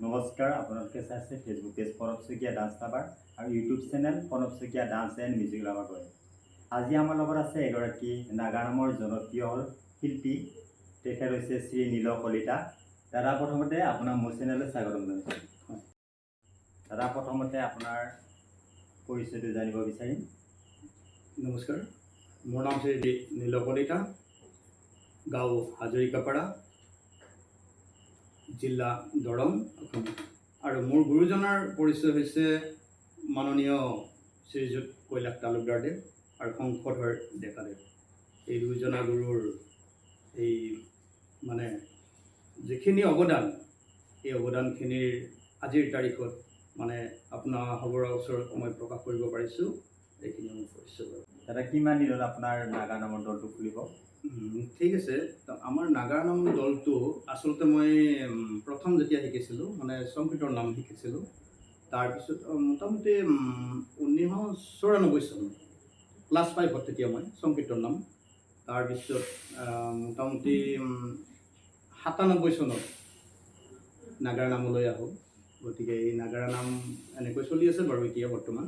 নমস্কাৰ, আপোনালোকে চাইছে Facebook page Pranab Saikia dance lover আৰু YouTube channel Pranab Saikia dance and music lover কৰে। আজি আমাৰ লগত আছে এগৰাকী নাগা নামৰ জনপ্ৰিয় শিল্পী। তেখেত হৈছে শ্ৰী নীল কলিতা। দাদা, প্ৰথমতে আপোনাৰ মোৰ চেনেললৈ স্বাগতম জনাইছোঁ। দাদা, প্ৰথমতে আপোনাৰ পৰিচয়টো জানিব বিচাৰিম। নমস্কাৰ, মোৰ নাম শ্ৰী নীল কলিতা, গাঁও হাজৰিকাপাৰা, জিলা দৰং, অসম। আৰু মোৰ গুৰুজনাৰ পৰিচয় হৈছে মাননীয় শ্ৰীযুত কৈলাশ তালুকদাৰদেৱ আৰু শংকৰধৰ ডেকাদেৱ। এই দুয়োজনা গুৰুৰ এই যিখিনি অৱদান, এই অৱদানখিনিৰ আজিৰ তাৰিখত আপোনাৰ খবৰৰ ওচৰত মই প্ৰকাশ কৰিব পাৰিছোঁ। এইখিনি মোৰ পৰিচয় বাৰু। দাদা, কিমান দিনত আপোনাৰ নাগা নামৰ দলটো খুলিব? ঠিক আছে। আমাৰ নাগা নাম দলটো আচলতে মই প্ৰথম যেতিয়া শিকিছিলোঁ, সংগীতৰ নাম শিকিছিলোঁ, তাৰপিছত মোটামুটি 1994 চন ক্লাছ 5ত তেতিয়া মই সংগীতৰ নাম, তাৰপিছত মোটামুটি 97 চনত নাগাৰা নামলৈ আহোঁ। গতিকে এই নাগাৰা নাম এনেকৈ চলি আছে বাৰু এতিয়া বৰ্তমান,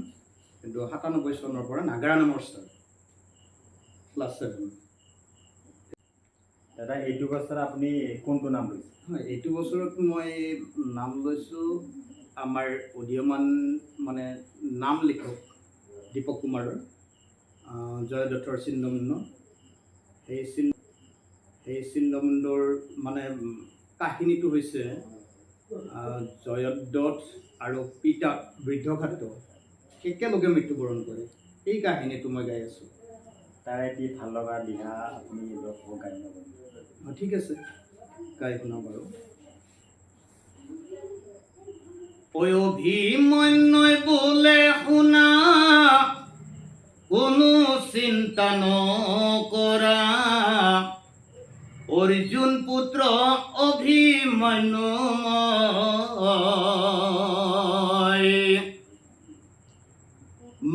কিন্তু 97 চনৰ পৰা নাগাৰা নামৰ ষ্টাৰ্ট, ক্লাছ 7। দাদা, এইটো বছৰত আপুনি কোনটো নাম লৈছে? হয়, এইটো বছৰত মই নাম লৈছোঁ আমাৰ উদীয়মান নাম লিখক দীপক কুমাৰৰ জয়দত্তৰ চিহ্নমুণ্ড। সেই চিহ্নমুণ্ডৰ কাহিনীটো হৈছে জয়দত্ত আৰু পিতা বৃদ্ধঘাত একেলগে মৃত্যুবৰণ কৰে। এই কাহিনীটো মই গাই আছোঁ। তাৰ এটি ভাল লগা দিহা আপুনি গাই ল'ব। ঠিক আছে, গাই শুনাওঁ বাৰু। অভিমন্যই বোলে শুনা, কোনো চিন্তা নকৰা, অৰ্জুন পুত্ৰ অভিমন্যু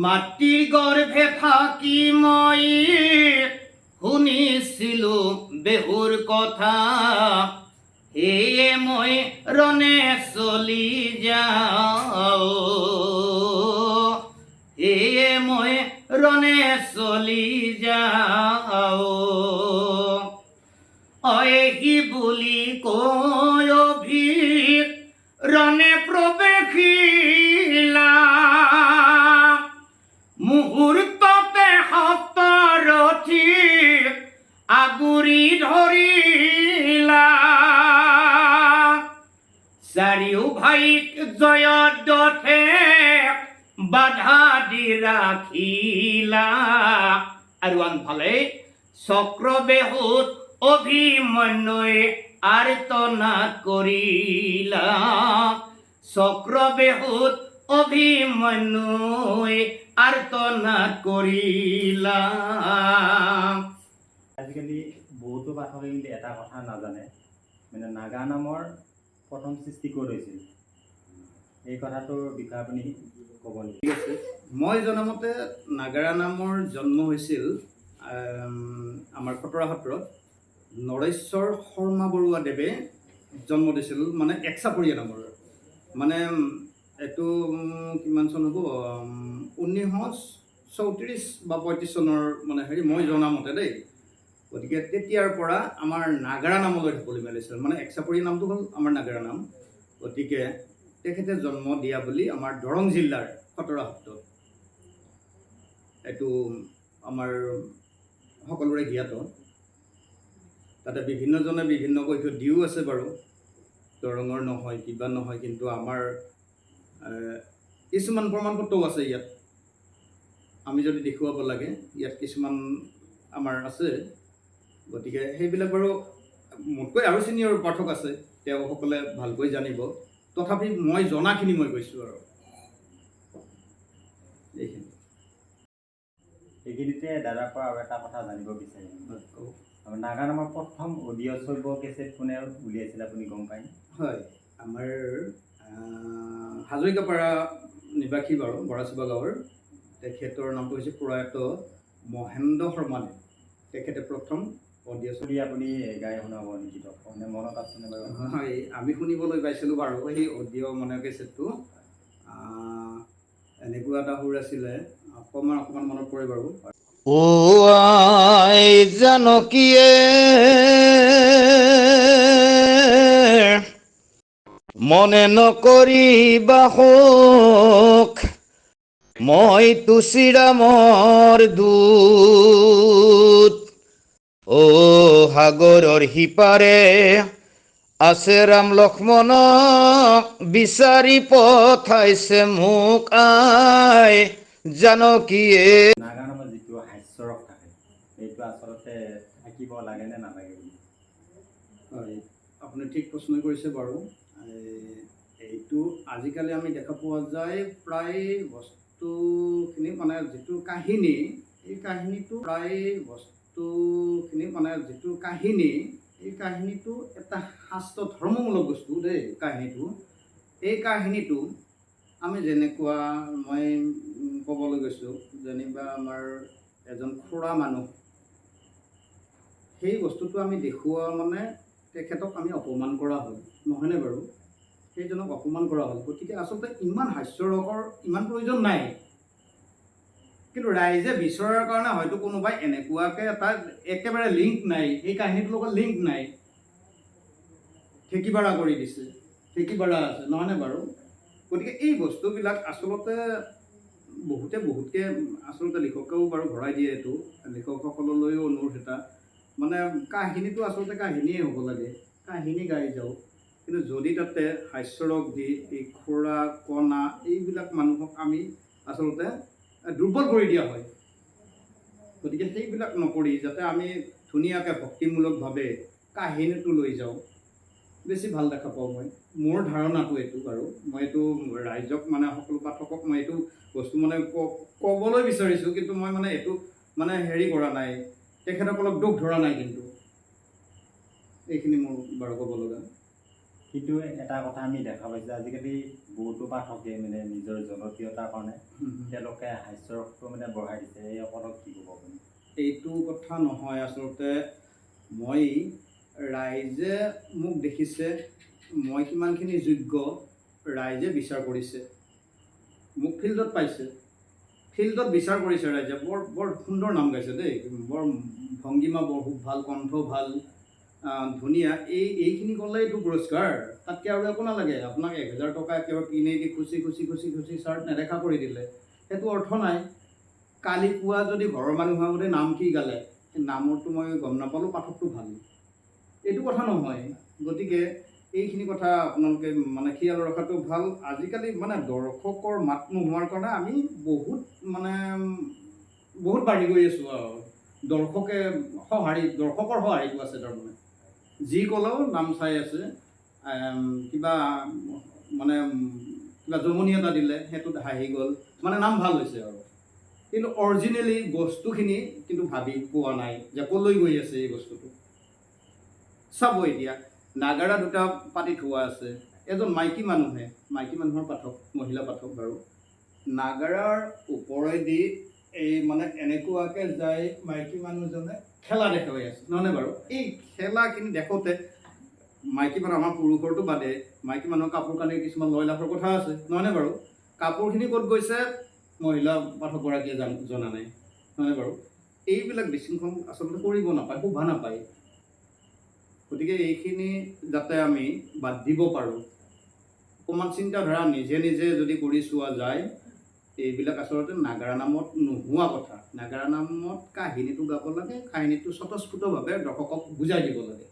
মাতৃৰ গৰ্ভে থাকি মই শুনিছিলোঁ বেহুৰ কথা, সেয়ে মই ৰণে চলি যাওঁ, সেয়ে মই ৰণে চলি যাওঁ। অহি বুলি কৈ অভিক ৰণে প্ৰৱেশিলা, মুহূৰ্ততে সপ্তৰথীক আগুৰি ধৰিলা, চাৰিও ভাইক জয়দত্তে বাধা দি ৰাখিলা, আৰু আনফালে চক্ৰবেহুত অভিমন্যুই আৰ্তনাদ কৰিলা, চক্ৰবেহুত অভিমন্যুই আৰ্তনাদ কৰিলা। আজিকালি বহুতো পাঠকে কিন্তু এটা কথা নাজানে, নাগা নামৰ প্ৰথম সৃষ্টি ক'ত হৈছিল। এই কথাটোৰ বিষয়ে আপুনি ক'ব নেকি? ঠিক আছে। মই জনামতে নাগাৰা নামৰ জন্ম হৈছিল আমাৰ খটৰা সত্ৰত নৰেশ্বৰ শৰ্মা বৰুৱা দেৱে জন্ম দিছিল, একচাপৰীয়া নামৰ। এইটো কিমান চন হ'ব, 1934 বা 35 চনৰ মই জনামতে দেই। গতিকে তেতিয়াৰ পৰা আমাৰ নাগাৰা নামলৈ ঢাপলি মেলিছিল, একচাপৰীয়া নামটো হ'ল আমাৰ নাগাৰা নাম। গতিকে তেখেতে জন্ম দিয়া বুলি আমাৰ দৰং জিলাৰ খটৰা সত্ৰত এইটো আমাৰ সকলোৰে জ্ঞাত। তাতে বিভিন্নজনে বিভিন্ন কৈফিয়ত দিও আছে বাৰু, দৰঙৰ নহয় কিবা নহয়, কিন্তু আমাৰ কিছুমান প্ৰমাণ পত্ৰও আছে ইয়াত। আমি যদি দেখুৱাব লাগে, ইয়াত কিছুমান আমাৰ আছে। গতিকে সেইবিলাক বাৰু মোতকৈ আৰু চিনিয়ৰ পাঠক আছে, তেওঁসকলে ভালকৈ জানিব। তথাপি মই জনাখিনি মই কৈছোঁ আৰু এইখিনি। এইখিনিতে দাদাৰ পৰা আৰু এটা কথা জানিব বিচাৰিম। নাগা নামৰ প্ৰথম অডিঅ' শ্ৰব্য কেছেট কোনে উলিয়াইছিল, আপুনি গম পায়? হয়, আমাৰ হাজৰিকাপাৰা নিবাসী বাৰু, বৰাচিবা গাঁৱৰ। তেখেতৰ নামটো হৈছে প্ৰয়াত মহেন্দ্ৰ শৰ্মা দেৱ। তেখেতে প্ৰথম অডিঅ' বুলি আপুনি গাই শুনাব নেকি মানে মনত আছেনে বাৰু? হয়, আমি শুনিবলৈ পাইছিলোঁ বাৰু সেই অডিঅ' মানে কেছেটটো। এনেকুৱা এটা সুৰ আছিলে, অকণমান মনত পৰে বাৰু। ও আই জানকীয়ে মনে নকৰিবা শোক, মই তুচিৰামৰ দূত। ও সাগৰৰ সিপাৰে আছে ৰাম লক্ষ্মণক বিচাৰি পঠাইছে মোক আই জানকীয়ে। নাগাৰামৰ যিটো হাস্যৰস থাকে সেইটো আচলতে থাকিব লাগে নে নালাগে বুলি? হয়, আপুনি ঠিক প্ৰশ্ন কৰিছে বাৰু। এইটো আজিকালি আমি দেখা পোৱা যায় প্ৰায় বস্তুখিনি মানে যিটো কাহিনী, এই কাহিনীটো এই কাহিনীটো এটা শাস্ত্ৰ ধৰ্মমূলক বস্তু দেই। এই কাহিনীটো আমি যেনেকুৱা মই ক'বলৈ গৈছোঁ, যেনিবা আমাৰ এজন খুৰা মানুহ, সেই বস্তুটো আমি দেখুওৱা মানে তেখেতক আমি অপমান কৰা হ'ল, নহয়নে বাৰু? সেইজনক অপমান কৰা হ'ল। গতিকে আচলতে ইমান হাস্যৰসৰ ইমান প্ৰয়োজন নাই। কিন্তু ৰাইজে বিচৰাৰ কাৰণে হয়তো কোনোবাই এনেকুৱাকৈ এটা একেবাৰে লিংক নাই, এই কাহিনীটোৰ লগত লিংক নাই, ঠেকিবাৰা কৰি দিছে, ঠেকিবাৰা আছে, নহয়নে বাৰু? গতিকে এই বস্তুবিলাক আচলতে বহুতকৈ আচলতে লিখকেও বাৰু ভৰাই দিয়ে। এইটো লিখকসকললৈও অনুৰোধ এটা, মানে কাহিনীটো আচলতে কাহিনীয়ে হ'ব লাগে, কাহিনী গাই যাওঁ। কিন্তু যদি তাতে হাস্যৰস দি এই খুৰা কণা এইবিলাক মানুহক আমি আচলতে দুৰ্বল কৰি দিয়া হয়। গতিকে সেইবিলাক নকৰি যাতে আমি ধুনীয়াকৈ ভক্তিমূলকভাৱে কাহিনীটো লৈ যাওঁ, বেছি ভাল দেখা পাওঁ মই। মোৰ ধাৰণাটো এইটো বাৰু। মই এইটো ৰাইজক মানে সকলো পাঠকক মই এইটো বস্তু মানে ক'বলৈ বিচাৰিছোঁ, কিন্তু মই মানে এইটো মানে হেৰি কৰা নাই, তেখেতসকলক দুখ ধৰা নাই। কিন্তু এইখিনি মোৰ বাৰু ক'ব লগা। কিন্তু এটা কথা আমি দেখা পাইছোঁ, আজিকালি বহুতো পাঠকে মানে নিজৰ জনপ্ৰিয়তাৰ কাৰণে তেওঁলোকে হাস্যৰসটো মানে বঢ়াই দিছে। এইসকলক কি ক'ব আপুনি? এইটো কথা নহয়। আচলতে মই ৰাইজে মোক দেখিছে, মই কিমানখিনি যোগ্য ৰাইজে বিচাৰ কৰিছে, মোক ফিল্ডত পাইছে, ফিল্ডত বিচাৰ কৰিছে ৰাইজে। বৰ সুন্দৰ নাম গাইছে দেই, বৰ ভংগীমা বৰ খুব ভাল, কণ্ঠ ভাল, ধুনীয়া। এইখিনি ক'লে এইটো পুৰস্কাৰ, তাতকৈ আৰু একো নালাগে। আপোনাক 1000 টকা একেবাৰে কিনেদি খুচি চাৰ্ট নেদেখা কৰি দিলে সেইটো অৰ্থ নাই। কালি পুৱা যদি ঘৰৰ মানুহে বোলে নাম কি গালে, নামৰটো মই গম নাপালোঁ, পাঠকটো ভাল, এইটো কথা নহয়। গতিকে এইখিনি কথা আপোনালোকে মানে খিয়াল ৰখাটো ভাল। আজিকালি মানে দৰ্শকৰ মাত নোহোৱাৰ কাৰণে আমি বহুত বাঢ়ি গৈ আছোঁ আৰু দৰ্শকৰ সঁহাৰিটো আছে। তাৰমানে যি ক'লেও নাম চাই আছে, কিবা জমনি এটা দিলে সেইটোত হাঁহি গ'ল, মানে নাম ভাল হৈছে আৰু। কিন্তু অৰিজিনেলি বস্তুখিনি কিন্তু ভাবি পোৱা নাই যে ক'লৈ গৈ আছে এই বস্তুটো। চাব, এতিয়া নাগাৰা দুটা পাতি থোৱা আছে। এজন মাইকী মানুহৰ পাঠক, মহিলা পাঠক বাৰু, নাগাৰাৰ ওপৰেদি এই মানে এনেকুৱাকৈ যায়, মাইকী মানুহজনে খেলা দেখুৱাই আছে, নহয়নে বাৰু? এই খেলাখিনি দেখোঁতে মাইকী মানুহ, আমাৰ পুৰুষৰটো বাদে মাইকী মানুহৰ কাপোৰ কানি কিছুমান লয় লাভৰ কথা আছে, নহয়নে বাৰু? কাপোৰখিনি ক'ত গৈছে মহিলা পাঠকগৰাকীয়ে জনা নাই, নহয়নে বাৰু? এইবিলাক বিশৃংখল আচলতে কৰিব নাপায়, শোভা নাপায়। গতিকে এইখিনি যাতে আমি বাদ দিব পাৰোঁ, অকণমান চিন্তাধাৰা নিজে যদি কৰি চোৱা যায়, এইবিলাক আচলতে নাগাৰা নামত নোহোৱা কথা। নাগাৰা নামত কাহিনীটো গাব লাগে, কাহিনীটো স্বতঃস্ফূৰ্তভাৱে দৰ্শকক বুজাই দিব লাগে,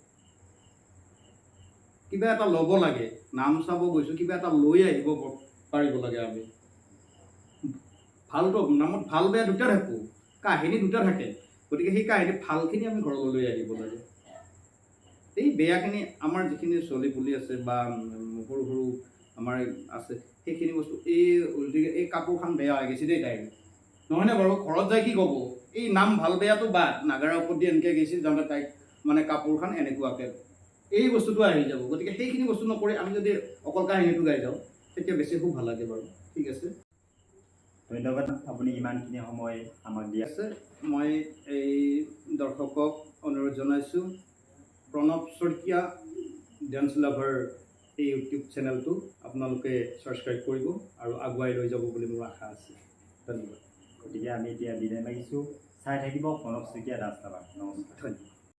কিবা এটা ল'ব লাগে। নাম চাব গৈছোঁ, কিবা এটা লৈ আহিব পাৰিব লাগে। আমি ভালটো নামত ভাল বেয়া দুটা থাকোঁ, কাহিনী দুটা থাকে। গতিকে সেই কাহিনী ভালখিনি আমি ঘৰলৈ লৈ আহিব লাগে। এই বেয়াখিনি আমাৰ যিখিনি চলি পুলি আছে বা সৰু আমাৰ আছে, সেইখিনি বস্তু এই কাপোৰখন বেয়া হৈ গৈছে দেই তাইৰ, নহয়নে বাৰু? ঘৰত যাই কি ক'ব? এই নাম ভাল বেয়াটো বাদ, নাগাৰা ওপৰত দি এনেকৈ গৈছিল যাওঁতে তাইক মানে কাপোৰখন এনেকুৱাকৈ, এই বস্তুটো আহি যাব। গতিকে সেইখিনি বস্তু নকৰি আমি যদি অকল কাহিনীটো গাই যাওঁ, তেতিয়া বেছি খুব ভাল লাগে বাৰু। ঠিক আছে। ধন্যবাদ আপুনি ইমানখিনি সময় আমাক দিয়া। আছে মই এই দৰ্শকক অনুৰোধ জনাইছোঁ প্ৰণৱ শইকীয়া ডেন্স লাভাৰ এই ইউটিউব চেনেলটো আপোনালোকে ছাবস্ক্ৰাইব কৰিব আৰু আগুৱাই লৈ যাব বুলি মোৰ আশা আছে। ধন্যবাদ। গতিকে আমি এতিয়া বিদায় মাগিছোঁ। চাই থাকিব প্ৰণৱ শইকীয়া ডান্স লাভাৰ। নমস্কাৰ। ধন্যবাদ।